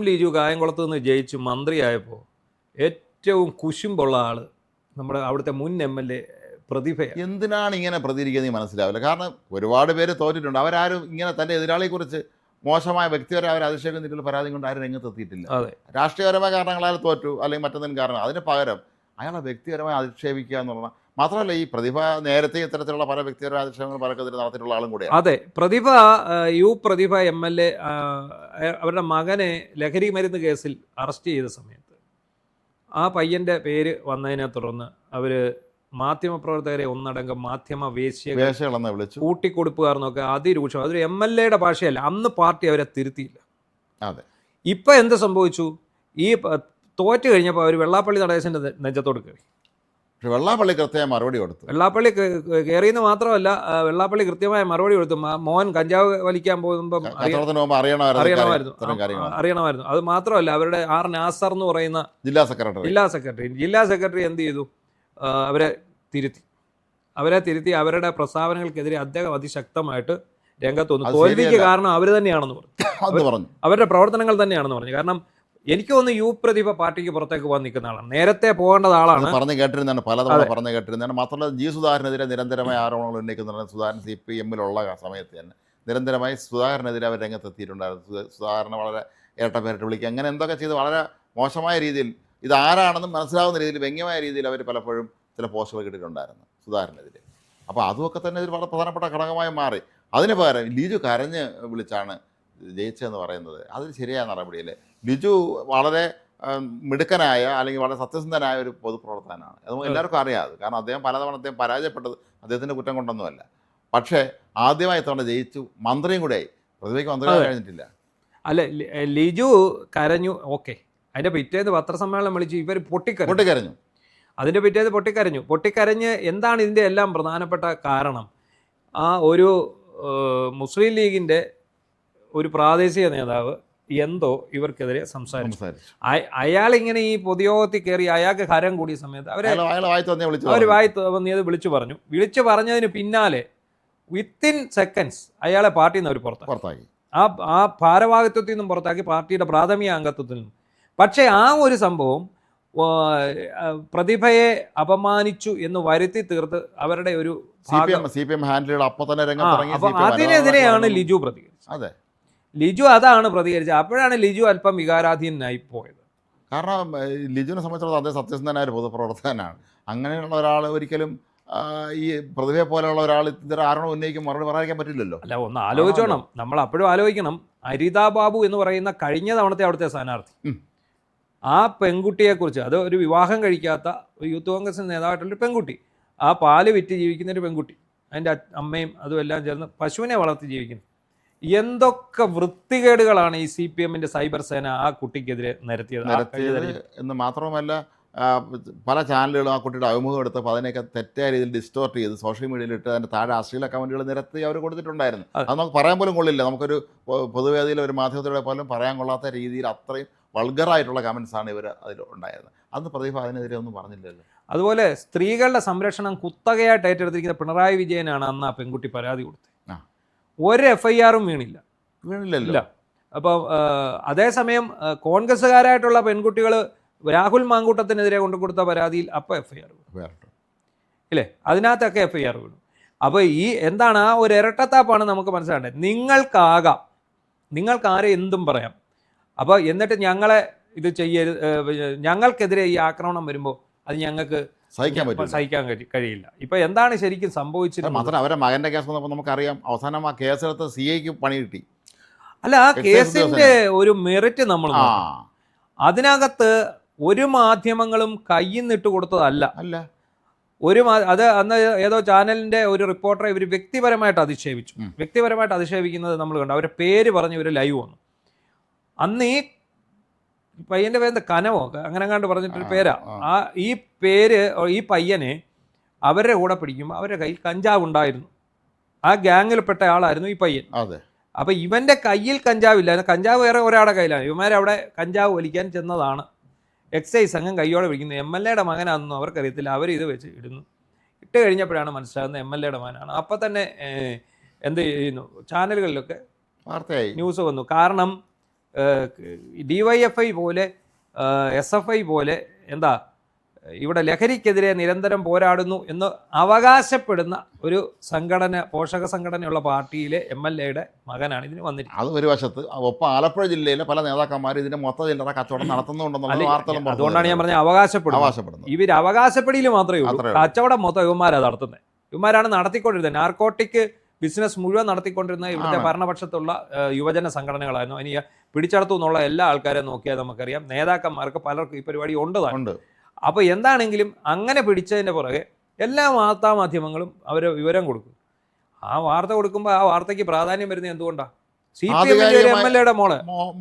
ലിജു കായംകുളത്ത് നിന്ന് ജയിച്ച് മന്ത്രിയായപ്പോൾ ഏറ്റവും കുശുമ്പുള്ള ആൾ നമ്മുടെ അവിടുത്തെ മുൻ MLA പ്രതിഭയാണ്. എന്തിനാണ് ഇങ്ങനെ പ്രതികരിക്കുന്നത് മനസ്സിലാവില്ല. കാരണം ഒരുപാട് പേര് തോറ്റിട്ടുണ്ട്. അവരാരും ഇങ്ങനെ തൻ്റെ എതിരാളിയെക്കുറിച്ച് മോശമായ വ്യക്തിപരമായ അവർ അധിക്ഷേപിച്ചിട്ടുള്ള പരാതി കൊണ്ട് ആരും രംഗത്തെത്തിയിട്ടില്ല. അതെ, രാഷ്ട്രീയപരമായ കാരണങ്ങളാൽ തോറ്റു അല്ലെങ്കിൽ മറ്റൊന്നിനും കാരണം. അതിന് പകരം അയാളെ വ്യക്തിപരമായി അധിക്ഷേപിക്കുക എന്ന് പറഞ്ഞാൽ മാത്രമല്ല, ഈ പ്രതിഭ നേരത്തെ ഇത്തരത്തിലുള്ള പല വ്യക്തിപരമായ അധിക്ഷേപങ്ങൾ പലക്കെതിരെ നടത്തിയിട്ടുള്ള ആളും കൂടെയാണ്. അതെ, പ്രതിഭ MLA അവരുടെ മകനെ ലഹരി മരുന്ന് കേസിൽ അറസ്റ്റ് ചെയ്ത സമയത്ത് ആ പയ്യൻ്റെ പേര് വന്നതിനെ തുടർന്ന് അവർ മാധ്യമപ്രവർത്തകരെ ഒന്നടങ്കം വേശ്യകളെന്ന് വിളിച്ചു, കൂട്ടിക്കൊടുപ്പുകാർന്നൊക്കെ അതിരൂക്ഷം. അതൊരു MLA ഭാഷയല്ല. അന്ന് പാർട്ടി അവരെ തിരുത്തിയില്ല. അതെ. ഇപ്പം എന്ത് സംഭവിച്ചു? ഈ തോറ്റ് കഴിഞ്ഞപ്പോൾ അവർ വെള്ളാപ്പള്ളി നടേശൻ്റെ നെഞ്ചത്തോട് കയറി. പക്ഷെ വെള്ളാപ്പള്ളി കൃത്യമായ മറുപടി കൊടുത്തു. വെള്ളാപ്പള്ളി കയറിയെന്ന് മാത്രമല്ല, വെള്ളാപ്പള്ളി കൃത്യമായ മറുപടി കൊടുത്തു. മോൻ കഞ്ചാവ് വലിക്കാൻ പോകുമ്പം അറിയണമായിരുന്നു. അത് മാത്രമല്ല, അവരുടെ നാസർ എന്ന് പറയുന്ന ജില്ലാ സെക്രട്ടറി എന്ത് ചെയ്തു? അവരെ തിരുത്തി അവരുടെ പ്രസ്താവനകൾക്കെതിരെ അദ്ദേഹം അതിശക്തമായിട്ട് രംഗത്ത് വന്നു. തോൽവിക്ക് കാരണം അവർ തന്നെയാണെന്ന് പറഞ്ഞു. അവരുടെ പ്രവർത്തനങ്ങൾ തന്നെയാണെന്ന് പറഞ്ഞു. കാരണം എനിക്ക് തോന്നുന്നു പ്രതിഭ പാർട്ടിക്ക് പുറത്തേക്ക് പോകാൻ നിൽക്കുന്ന ആളാണ്. നേരത്തെ പോകേണ്ടത് ആളാണ്. പറഞ്ഞു കേട്ടിരുന്നതാണ്, പലതവണ പറഞ്ഞു കേട്ടിരുന്നതാണ്. മാത്രമല്ല സുധാകരനെതിരെ നിരന്തരമായ ആരോപണങ്ങൾ ഉന്നയിക്കുന്നുണ്ട്. സുധാകരൻ CPM-ലുള്ള സമയത്ത് തന്നെ നിരന്തരമായി സുധാകരനെതിരെ അവർ രംഗത്തെത്തിയിട്ടുണ്ടായിരുന്നു. സുധാകരനെ വളരെ ഇരട്ടപ്പേരിട്ട് വിളിക്കുക, അങ്ങനെ എന്തൊക്കെ ചെയ്ത് വളരെ മോശമായ രീതിയിൽ, ഇതാരാണെന്നും മനസ്സിലാവുന്ന രീതിയിൽ, വ്യംഗ്യമായ രീതിയിൽ അവർ പലപ്പോഴും ചില പോസ്റ്റുകൾ കിട്ടിയിട്ടുണ്ടായിരുന്നു സുധാകരനെതിരെ. അപ്പോൾ അതുമൊക്കെ തന്നെ ഒരു വളരെ പ്രധാനപ്പെട്ട ഘടകമായി മാറി. അതിന് പകരം ലിജു കരഞ്ഞ് വിളിച്ചാണ് ജയിച്ചതെന്ന് പറയുന്നത് അതിൽ ശരിയായ നടപടിയല്ലേ? ലിജു വളരെ മിടുക്കനായ അല്ലെങ്കിൽ വളരെ സത്യസന്ധനായ ഒരു പൊതുപ്രവർത്തകനാണ്. അത് എല്ലാവർക്കും അറിയാം. കാരണം അദ്ദേഹം പലതവണ പരാജയപ്പെട്ടത് അദ്ദേഹത്തിൻ്റെ കുറ്റം കൊണ്ടൊന്നുമല്ല. പക്ഷേ ആദ്യമായി തവണ ജയിച്ചു, മന്ത്രിയും കൂടെ ആയി. പ്രതിഭയ്ക്ക് മന്ത്രി കഴിഞ്ഞിട്ടില്ല. അല്ല, ലിജു കരഞ്ഞു, ഓക്കെ. അതിൻ്റെ പിറ്റേന്ന് പത്രസമ്മേളനം വിളിച്ച് ഇവർ പൊട്ടിക്കരഞ്ഞു. അതിൻ്റെ പിറ്റേന്ന് പൊട്ടിക്കരഞ്ഞ് എന്താണ് ഇതിൻ്റെ എല്ലാം പ്രധാനപ്പെട്ട കാരണം? ഒരു മുസ്ലിം ലീഗിൻ്റെ ഒരു പ്രാദേശിക നേതാവ് എന്തോ ഇവർക്കെതിരെ സംസാരിച്ചു. അയാളിങ്ങനെ ഈ പൊതുയോഗത്തിൽ കയറി അയാൾക്ക് ഹരം കൂടിയ സമയത്ത് അവർ വായി തോന്നിയത് വിളിച്ചു പറഞ്ഞതിന് പിന്നാലെ വിത്തിൻ സെക്കൻഡ്സ് അയാളെ പാർട്ടിയിൽ നിന്ന് അവർ പുറത്താക്കി. ആ ഭാരവാഹിത്വത്തിൽ നിന്നും പുറത്താക്കി, പാർട്ടിയുടെ പ്രാഥമിക അംഗത്വത്തിൽ നിന്നും. പക്ഷേ ആ ഒരു സംഭവം പ്രതിഭയെ അപമാനിച്ചു എന്ന് വരുത്തി തീർത്ത് അവരുടെ ഒരു അതിനെതിരെയാണ് ലിജു പ്രതികരിച്ചത്. അതാണ് പ്രതികരിച്ചത്. അപ്പോഴാണ് ലിജു അല്പം വികാരാധീനായി പോയത്. കാരണം ലിജുവിനെ സംബന്ധിച്ചിടത്തോളം അദ്ദേഹം സത്യസന്ധനായ ഒരു പൊതുപ്രവർത്തകനാണ്. അങ്ങനെയുള്ള ഒരാൾ ഒരിക്കലും ഈ പ്രതിഭയെ പോലെയുള്ള ഒരാൾ ഇത്തരം ആരോപണം ഉന്നയിക്കും മറുപടി പറയാൻ പറ്റില്ലല്ലോ. അല്ല, ഒന്ന് ആലോചിച്ചോണം. നമ്മൾ അപ്പോഴും ആലോചിക്കണം. അരിത ബാബു എന്ന് പറയുന്ന കഴിഞ്ഞ തവണത്തെ അവിടുത്തെ സ്ഥാനാർത്ഥി, ആ പെൺകുട്ടിയെക്കുറിച്ച്, അത് ഒരു വിവാഹം കഴിക്കാത്ത ഒരു യൂത്ത് കോൺഗ്രസ് നേതാവായിട്ടുള്ളൊരു പെൺകുട്ടി, ആ പാല് വിറ്റ് ജീവിക്കുന്നൊരു പെൺകുട്ടി, അതിൻ്റെ അമ്മയും അതും എല്ലാം ചേർന്ന് പശുവിനെ വളർത്തി ജീവിക്കുന്നു. എന്തൊക്കെ വൃത്തികേടുകളാണ് ഈ CPM-ന്റെ സൈബർ സേന ആ കുട്ടിക്കെതിരെ നിരത്തിയത് എന്ന് മാത്രമല്ല, പല ചാനലുകളും ആ കുട്ടിയുടെ അഭിമുഖം എടുത്തപ്പോൾ അതിനെയൊക്കെ തെറ്റായ രീതിയിൽ ഡിസ്റ്റോർട്ട് ചെയ്ത് സോഷ്യൽ മീഡിയയിൽ ഇട്ട് അതിൻ്റെ താഴെ അശ്ലീല കമൻറ്റുകൾ നിരത്തി അവർ കൊടുത്തിട്ടുണ്ടായിരുന്നു. അത് നമുക്ക് പറയാൻ പോലും കൊള്ളില്ല. നമുക്കൊരു പൊതുവേദിയിൽ ഒരു മാധ്യമത്തിലൂടെ പോലും പറയാൻ കൊള്ളാത്ത രീതിയിൽ അത്രയും വൾഗറായിട്ടുള്ള കമൻസാണ് ഇവർ അതിൽ ഉണ്ടായിരുന്നത്. അന്ന് പ്രതിഭ അതിനെതിരെ ഒന്നും പറഞ്ഞില്ലല്ലോ. അതുപോലെ സ്ത്രീകളുടെ സംരക്ഷണം കുത്തകയായിട്ട് ഏറ്റെടുത്തിരിക്കുന്ന പിണറായി വിജയനാണ് അന്ന് ആ പെൺകുട്ടി പരാതി കൊടുത്തത്. ഒരു FIR-ഉം വീണില്ലല്ലോ. അപ്പം അതേസമയം കോൺഗ്രസ്സുകാരായിട്ടുള്ള പെൺകുട്ടികൾ രാഹുൽ മാങ്കൂട്ടത്തിനെതിരെ കൊണ്ടുകൊടുത്ത പരാതിയിൽ അപ്പോൾ FIR ഇല്ലേ, അതിനകത്തൊക്കെ FIR വീണു. അപ്പോൾ ഈ എന്താണ് ആ ഒരു ഇരട്ടത്താപ്പാണ് നമുക്ക് മനസ്സിലാക്കേണ്ടത്. നിങ്ങൾക്ക് ആരെ എന്തും പറയാം. അപ്പോൾ എന്നിട്ട് ഞങ്ങളെ ഇത് ചെയ്യരുത്, ഞങ്ങൾക്കെതിരെ ഈ ആക്രമണം വരുമ്പോൾ അത് ഞങ്ങൾക്ക് സഹിക്കാൻ കഴിയില്ല. ഇപ്പൊ എന്താണ് ശരിക്കും സംഭവിച്ചിരുന്നത്? മാത്രമല്ല അവരുടെ മകന്റെ കേസ് വന്നപ്പോൾ നമുക്കറിയാം, അവസാനം ആ കേസെടുത്ത് CIക്ക് പണി കിട്ടി. അല്ല, ആ കേസിന്റെ ഒരു മെറിറ്റ് നമ്മൾ അതിനകത്ത് ഒരു മാധ്യമങ്ങളും കയ്യിൽ നിന്നിട്ട് കൊടുത്തതല്ല. അത് അന്ന് ഏതോ ചാനലിന്റെ ഒരു റിപ്പോർട്ടറെ ഇവർ വ്യക്തിപരമായിട്ട് അധിക്ഷേപിച്ചു. വ്യക്തിപരമായിട്ട് അധിക്ഷേപിക്കുന്നത് നമ്മൾ കണ്ടു. അവരുടെ പേര് പറഞ്ഞ് ഇവർ ലൈവ് വന്നു. അന്ന് ഈ പയ്യൻ്റെ പേര് കനവോ അങ്ങനെ കണ്ട് പറഞ്ഞിട്ടൊരു പേരാ. ഈ പയ്യനെ അവരുടെ കൂടെ പിടിക്കുമ്പോൾ അവരുടെ കയ്യിൽ കഞ്ചാവ് ഉണ്ടായിരുന്നു. ആ ഗ്യാങ്ങിൽപ്പെട്ട ആളായിരുന്നു ഈ പയ്യൻ. അപ്പോൾ ഇവൻ്റെ കയ്യിൽ കഞ്ചാവില്ലായിരുന്നു. കഞ്ചാവ് വേറെ ഒരാളുടെ കയ്യിലാണ്. ഇവന്മാരവിടെ കഞ്ചാവ് വലിക്കാൻ ചെന്നതാണ്. എക്സൈസ് സംഘം കയ്യോടെ പിടിക്കുന്നു. MLA-യുടെ മകനാണെന്നും അവർക്കറിയത്തില്ല. ഇത് വെച്ച് ഇടുന്നു. ഇട്ട് കഴിഞ്ഞപ്പോഴാണ് മനസ്സിലാകുന്നത് MLA-യുടെ മകനാണ്. അപ്പം തന്നെ എന്ത് ചെയ്യുന്നു, ചാനലുകളിലൊക്കെ ന്യൂസ് വന്നു. കാരണം DYFI പോലെ SFI പോലെ എന്താ ഇവിടെ ലഹരിക്കെതിരെ നിരന്തരം പോരാടുന്നു എന്ന് അവകാശപ്പെടുന്ന ഒരു സംഘടന, പോഷക സംഘടനയുള്ള പാർട്ടിയിലെ MLA-യുടെ മകനാണ് ഇതിന് വന്നിരിക്കുന്നത്. അത് ഒരു വശത്ത്. ഒപ്പം ആലപ്പുഴ ജില്ലയിലെ പല നേതാക്കന്മാരും ഇതിന്റെ മൊത്ത ചില്ലറ കച്ചവടം നടത്തുന്നുണ്ടെന്നുള്ള വാർത്തകളും അതുകൊണ്ടാണ് ഞാൻ പറഞ്ഞത് അവകാശപ്പെടുന്നത്. ഇവർ അവകാശപ്പെടിയിൽ മാത്രമേ ഉള്ളൂ, കച്ചവടം മൊത്തം ഇവന്മാരാണ് നടത്തുന്നത്. ഇവന്മാരാണ് നടത്തിക്കൊണ്ടിരുന്നത്. നാർക്കോട്ടിക് ബിസിനസ് മുഴുവൻ നടത്തിക്കൊണ്ടിരുന്ന ഇവിടുത്തെ ഭരണപക്ഷത്തുള്ള യുവജന സംഘടനകളായിരുന്നു. ഇനി പിടിച്ചെടുത്തു എന്നുള്ള എല്ലാ ആൾക്കാരെയും നോക്കിയാൽ നമുക്കറിയാം, നേതാക്കന്മാർക്ക് പലർക്കും ഈ പരിപാടി ഉണ്ട്. അപ്പോൾ എന്താണെങ്കിലും അങ്ങനെ പിടിച്ചതിൻ്റെ പുറകെ എല്ലാ വാർത്താമാധ്യമങ്ങളും അവർ വിവരം കൊടുക്കും. ആ വാർത്ത കൊടുക്കുമ്പോൾ ആ വാർത്തയ്ക്ക് പ്രാധാന്യം വരുന്നത് എന്തുകൊണ്ടാണ്? CPM MLA-യുടെ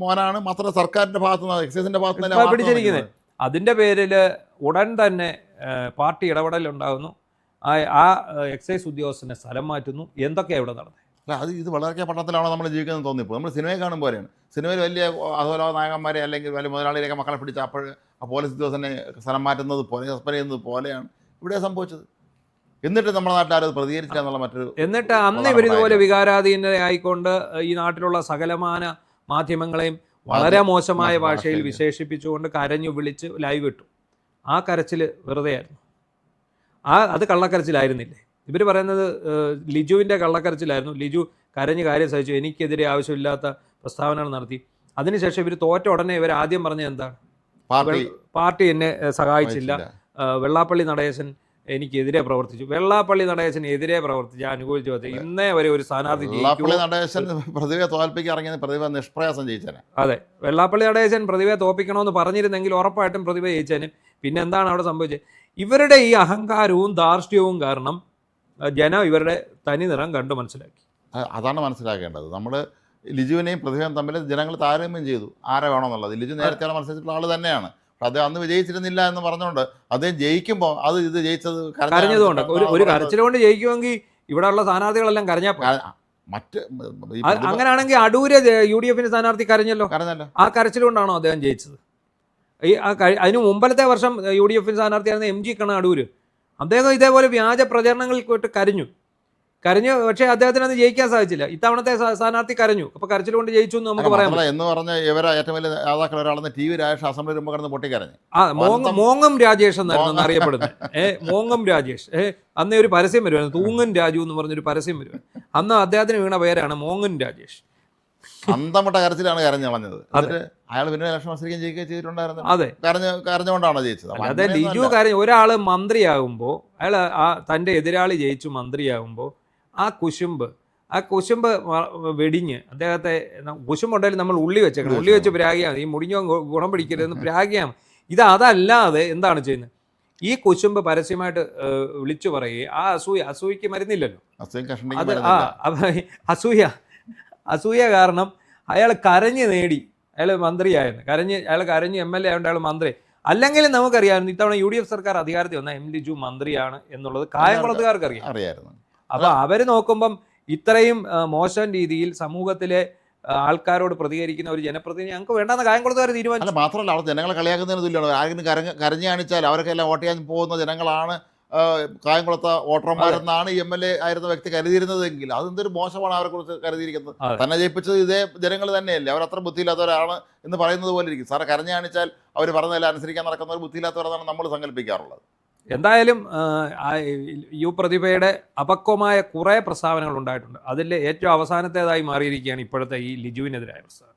മോനാണ് മാത്രം സർക്കാരിന്റെ ഭാഗത്തുനിന്ന് പിടിച്ചിരിക്കുന്നത്. അതിൻ്റെ പേരിൽ ഉടൻ തന്നെ പാർട്ടി ഇടപെടലുണ്ടാകുന്നു. ആ എക്സൈസ് ഉദ്യോഗസ്ഥനെ സ്ഥലം മാറ്റുന്നു. എന്തൊക്കെയാണ് ഇവിടെ നടന്നത്? അല്ല, ഇത് വളരെ പട്ടണത്തിലാണോ നമ്മൾ ജീവിക്കുന്നത് തോന്നിപ്പോൾ. നമ്മൾ സിനിമയെ കാണും പോലെയാണ്. സിനിമയിൽ വലിയ അതുപോലെ നായകന്മാരെ അല്ലെങ്കിൽ വലിയ മുതലാളിയിലേക്ക് മക്കളെ പിടിച്ച് അപ്പോൾ ആ പോലീസ് ഉദ്യോഗസ്ഥനെ സ്ഥലം മാറ്റുന്നത് പോലെ, സസ്പെൻഡ് ചെയ്യുന്നത് പോലെയാണ് ഇവിടെ സംഭവിച്ചത്. എന്നിട്ട് നമ്മുടെ നാട്ടിൽ പ്രതികരിച്ചില്ല എന്നുള്ള മറ്റൊരു. എന്നിട്ട് അന്ന് ഇവർ ഇതുപോലെ വികാരാധീനരായിക്കൊണ്ട് ഈ നാട്ടിലുള്ള സകലമാന മാധ്യമങ്ങളെയും വളരെ മോശമായ ഭാഷയിൽ വിശേഷിപ്പിച്ചുകൊണ്ട് കരഞ്ഞു വിളിച്ച് ലൈവ് ഇട്ടു. ആ കരച്ചിൽ വെറുതെ ആയിരുന്നു. അത് കള്ളക്കരച്ചിലായിരുന്നില്ലേ? ഇവർ പറയുന്നത് ലിജുവിൻ്റെ കള്ളക്കരച്ചിലായിരുന്നു. ലിജു കരഞ്ഞ് കാര്യം സഹിച്ചു, എനിക്കെതിരെ ആവശ്യമില്ലാത്ത പ്രസ്താവനകൾ നടത്തി. അതിനുശേഷം ഇവർ തോറ്റ ഉടനെ ഇവർ ആദ്യം പറഞ്ഞത് എന്താണ്? പാർട്ടി എന്നെ സഹായിച്ചില്ല, വെള്ളാപ്പള്ളി നടേശൻ എനിക്കെതിരെ പ്രവർത്തിച്ചു. വെള്ളാപ്പള്ളി നടേശന് എതിരെ പ്രവർത്തിച്ച് അനുകൂലിച്ചു വന്നത് ഇന്നേ വരെ ഒരു സ്ഥാനാർത്ഥി നിഷ്പ്രയാസം ജയിച്ചേനെ. അതെ, വെള്ളാപ്പള്ളി നടേശൻ പ്രതിഭയെ തോൽപ്പിക്കണമെന്ന് പറഞ്ഞിരുന്നെങ്കിൽ ഉറപ്പായിട്ടും പ്രതിഭ ജയിച്ചേനെ. പിന്നെ എന്താണ് അവിടെ സംഭവിച്ചത്? ഇവരുടെ ഈ അഹങ്കാരവും ധാർഷ്ട്യവും കാരണം ജനം ഇവരുടെ തനി നിറം കണ്ടു മനസ്സിലാക്കി. അതാണ് മനസ്സിലാക്കേണ്ടത്. നമ്മൾ ലിജുവിനെയും പ്രതിഭയും തമ്മിൽ ജനങ്ങൾ താരതമ്യം ചെയ്തു ആരെ വേണമെന്നുള്ളത്. ലിജു നേരത്തെ മത്സരിച്ചിട്ടുള്ള ആൾ തന്നെയാണ്. അദ്ദേഹം അന്ന് വിജയിച്ചിരുന്നില്ല എന്ന് പറഞ്ഞുകൊണ്ട് അദ്ദേഹം ജയിക്കുമ്പോൾ ഇത് ജയിച്ചത് കരഞ്ഞതുകൊണ്ട്, ഒരു കരച്ചിലുകൊണ്ട് ജയിക്കുമെങ്കിൽ ഇവിടെയുള്ള സ്ഥാനാർത്ഥികളെല്ലാം കരഞ്ഞാൽ മറ്റ് അങ്ങനെയാണെങ്കിൽ അടൂര് UDF സ്ഥാനാർത്ഥി കരഞ്ഞല്ലോ. ആ കരച്ചിലുകൊണ്ടാണോ അദ്ദേഹം ജയിച്ചത്? അതിന് മുമ്പലത്തെ വർഷം UDF സ്ഥാനാർത്ഥിയായിരുന്ന MG കണ്ണ അടൂര്, അദ്ദേഹം ഇതേപോലെ വ്യാജ പ്രചരണങ്ങളിൽ പോയിട്ട് കരഞ്ഞു. പക്ഷേ അദ്ദേഹത്തിന് അത് ജയിക്കാൻ സാധിച്ചില്ല. ഇത്തവണത്തെ സ്ഥാനാർത്ഥി കരഞ്ഞു. അപ്പൊ കരച്ചിൽ കൊണ്ട് ജയിച്ചു എന്ന് നമുക്ക് പറയാം. എന്ന് പറഞ്ഞ ഇവരെ ഏറ്റവും വലിയ നേതാക്കൾ ഒരാളെന്ന് TV രാജേഷ് അസംബ്ലി രൂപ കിടന്ന് പൊട്ടിക്കരഞ്ഞു. മോങ്ങം രാജേഷ് എന്നായിരുന്നു അറിയപ്പെടുന്നത്. മോങ്ങം രാജേഷ്. അന്നേ ഒരു പരസ്യം വരുമായിരുന്നു, തൂങ്ങൻ രാജു എന്ന് പറഞ്ഞൊരു പരസ്യം വരുമായിരുന്നു. അന്ന് അദ്ദേഹത്തിന് വീണ പേരാണ് മോങ്ങൻ രാജേഷ്. അന്തമിട്ട കരച്ചിലാണ് കരഞ്ഞു കളഞ്ഞത്. അയാൾ പിന്നെ ഇലക്ഷൻ മത്സരിക്കാൻ ജയിക്കുകയും ചെയ്തിട്ടുണ്ടായിരുന്നു. അതെ, കരഞ്ഞുകൊണ്ടാണോ ജയിച്ചത്? അതെ, ലിജു കരഞ്ഞു. ഒരാള് മന്ത്രിയാകുമ്പോൾ അയാൾ തൻ്റെ എതിരാളി ജയിച്ചു മന്ത്രിയാകുമ്പോൾ ആ കുശുമ്പ് വെടിഞ്ഞ് അദ്ദേഹത്തെ, കുശുമ്പുണ്ടെങ്കിൽ നമ്മൾ ഉള്ളി വെച്ചേക്കണം. ഉള്ളി വെച്ച് പ്രാഗിയാണ്. ഈ മുടിഞ്ഞോ ഗുണം പിടിക്കരുതെന്ന് പ്രാഗിയാണ്. അതല്ല എന്താണ് ചെയ്യുന്നത്? ഈ കുശുമ്പ് പരസ്യമായിട്ട് വിളിച്ചു പറയുകയും ആ അസൂയക്ക് മരുന്നില്ലല്ലോ. അസൂയ കാരണം അയാൾ കരഞ്ഞ് നേടി. അയാൾ മന്ത്രിയായിരുന്നു. അയാൾ കരഞ്ഞ് MLA ആയതുകൊണ്ട് അയാൾ മന്ത്രി. അല്ലെങ്കിൽ നമുക്കറിയാമായിരുന്നു ഇത്തവണ UDF സർക്കാർ അധികാരത്തിൽ വന്നാൽ ലിജു മന്ത്രിയാണ് എന്നുള്ളത് കായംകുളത്തുകാർക്ക് അറിയാമായിരുന്നു. അപ്പൊ അവര് നോക്കുമ്പം ഇത്രയും മോശം രീതിയിൽ സമൂഹത്തിലെ ആൾക്കാരോട് പ്രതികരിക്കുന്ന ഒരു ജനപ്രതിനിധി ഞങ്ങൾക്ക് വേണ്ടെന്ന് കായംകുളത്തുകാർ തീരുമാനിച്ചു. മാത്രമല്ല, അവർ ജനങ്ങളെ കളിയാക്കുന്നതിന് തുല്യമാണ്. ആരെങ്കിലും കരഞ്ഞു കാണിച്ചാൽ അവർക്കെല്ലാം വോട്ട് ചെയ്യാൻ പോകുന്ന ജനങ്ങളാണ് കായംകുളത്തെ വോട്ടർമാരെന്നാണ് MLA ആയിരുന്ന വ്യക്തി കരുതിയിരുന്നതെങ്കിൽ അതെന്തൊരു മോശമാണ് അവരെ കുറിച്ച് കരുതിയിരിക്കുന്നത്. തന്നെ ജയിപ്പിച്ചത് ഇതേ ജനങ്ങൾ തന്നെയല്ലേ. അവരത്ര ബുദ്ധിയില്ലാത്തവരാണ് എന്ന് പറയുന്നത് പോലെ ഇരിക്കും. സാറെ കരഞ്ഞു കാണിച്ചാൽ അവർ പറഞ്ഞതെല്ലാം അനുസരിക്കാൻ നടക്കുന്നവർ ബുദ്ധിയില്ലാത്തവരെന്നാണ് നമ്മൾ സങ്കല്പിക്കാറുള്ളത്. എന്തായാലും പ്രതിഭയുടെ അപക്വമായ കുറേ പ്രസ്താവനകൾ ഉണ്ടായിട്ടുണ്ട്. അതിൽ ഏറ്റവും അവസാനത്തേതായി മാറിയിരിക്കുകയാണ് ഇപ്പോഴത്തെ ഈ ലിജുവിനെതിരായ പ്രസ്താവന.